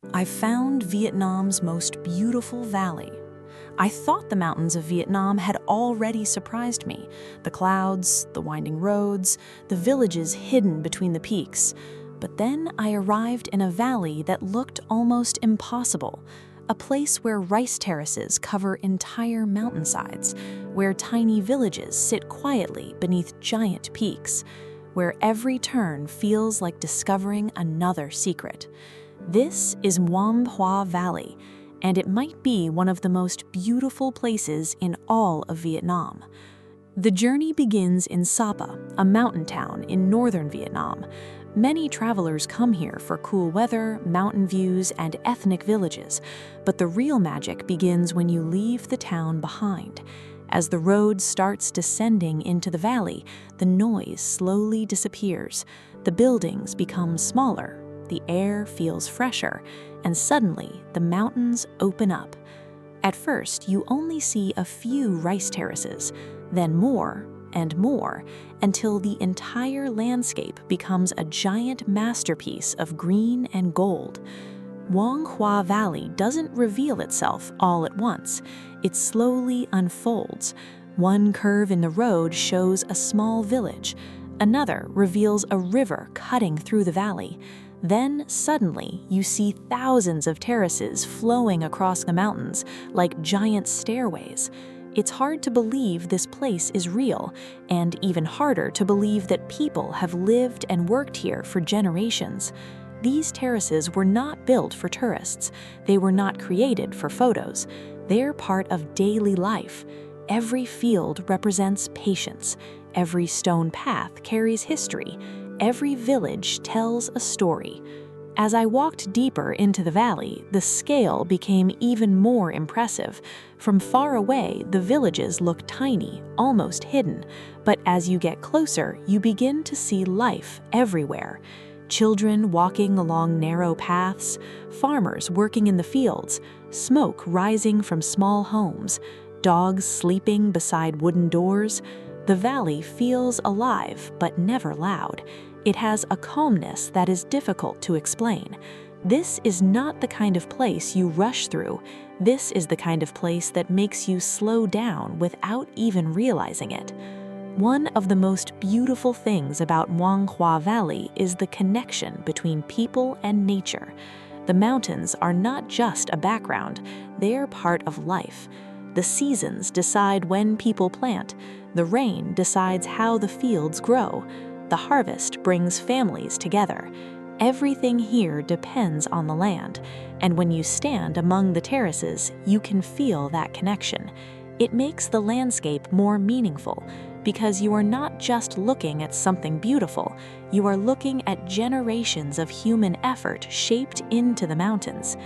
I found Vietnam's most beautiful valley. I thought the mountains of Vietnam had already surprised me. The clouds, the winding roads, the villages hidden between the peaks. But then I arrived in a valley that looked almost impossible. A place where rice terraces cover entire mountainsides, where tiny villages sit quietly beneath giant peaks, where every turn feels like discovering another secret. This is Muong Hoa Valley, and it might be one of the most beautiful places in all of Vietnam. The journey begins in Sapa, a mountain town in northern Vietnam. Many travelers come here for cool weather, mountain views, and ethnic villages, but the real magic begins when you leave the town behind. As the road starts descending into the valley, the noise slowly disappears. The buildings become smaller, the air feels fresher, and suddenly the mountains open up. At first, you only see a few rice terraces, then more and more, until the entire landscape becomes a giant masterpiece of green and gold. Muong Hoa Valley doesn't reveal itself all at once. It slowly unfolds. One curve in the road shows a small village. Another reveals a river cutting through the valley. Then, suddenly, you see thousands of terraces flowing across the mountains like giant stairways. It's hard to believe this place is real, and even harder to believe that people have lived and worked here for generations. These terraces were not built for tourists. They were not created for photos. They're part of daily life. Every field represents patience. Every stone path carries history. Every village tells a story. As I walked deeper into the valley, the scale became even more impressive. From far away, the villages look tiny, almost hidden. But as you get closer, you begin to see life everywhere. Children walking along narrow paths, farmers working in the fields, smoke rising from small homes, dogs sleeping beside wooden doors. The valley feels alive, but never loud. It has a calmness that is difficult to explain. This is not the kind of place you rush through. This is the kind of place that makes you slow down without even realizing it. One of the most beautiful things about Muong Hoa Valley is the connection between people and nature. The mountains are not just a background, they are part of life. The seasons decide when people plant. The rain decides how the fields grow. The harvest brings families together. Everything here depends on the land, and when you stand among the terraces, you can feel that connection. It makes the landscape more meaningful, because you are not just looking at something beautiful, you are looking at generations of human effort shaped into the mountains.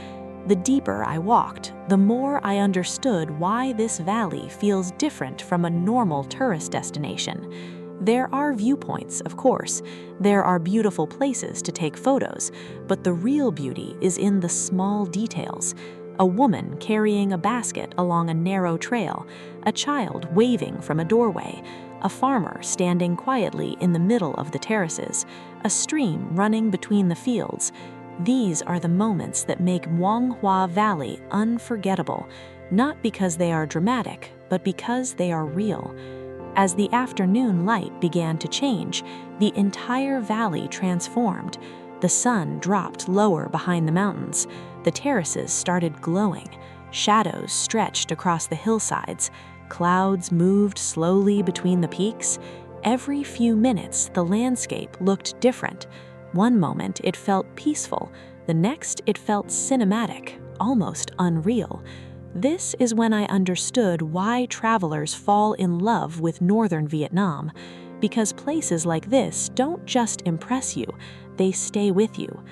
The deeper I walked, the more I understood why this valley feels different from a normal tourist destination. There are viewpoints, of course. There are beautiful places to take photos, but the real beauty is in the small details. A woman carrying a basket along a narrow trail, a child waving from a doorway, a farmer standing quietly in the middle of the terraces, a stream running between the fields. These are the moments that make Muong Hoa Valley unforgettable, not because they are dramatic, but because they are real. As the afternoon light began to change, the entire valley transformed. The sun dropped lower behind the mountains. The terraces started glowing. Shadows stretched across the hillsides. Clouds moved slowly between the peaks. Every few minutes, the landscape looked different. One moment it felt peaceful. The next it felt cinematic, almost unreal. This is when I understood why travelers fall in love with northern Vietnam, because places like this don't just impress you, they stay with you.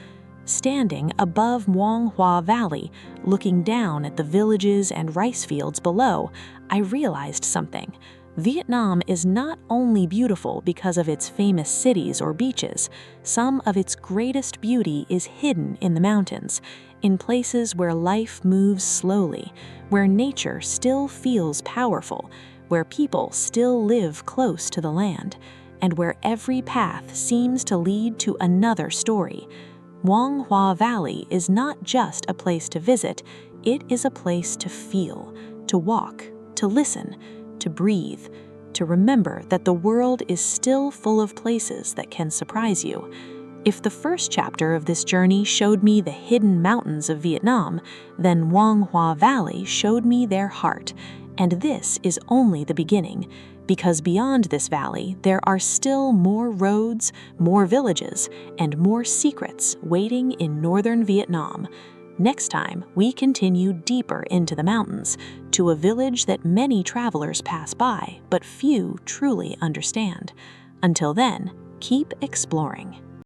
Standing above Muong Hoa Valley, looking down at the villages and rice fields below, I realized something. Vietnam is not only beautiful because of its famous cities or beaches. Some of its greatest beauty is hidden in the mountains, in places where life moves slowly, where nature still feels powerful, where people still live close to the land, and where every path seems to lead to another story. Muong Hoa Valley is not just a place to visit, it is a place to feel, to walk, to listen, to breathe, to remember that the world is still full of places that can surprise you. If the first chapter of this journey showed me the hidden mountains of Vietnam, then Muong Hoa Valley showed me their heart. And this is only the beginning, because beyond this valley, there are still more roads, more villages, and more secrets waiting in northern Vietnam. Next time, we continue deeper into the mountains, to a village that many travelers pass by, but few truly understand. Until then, keep exploring.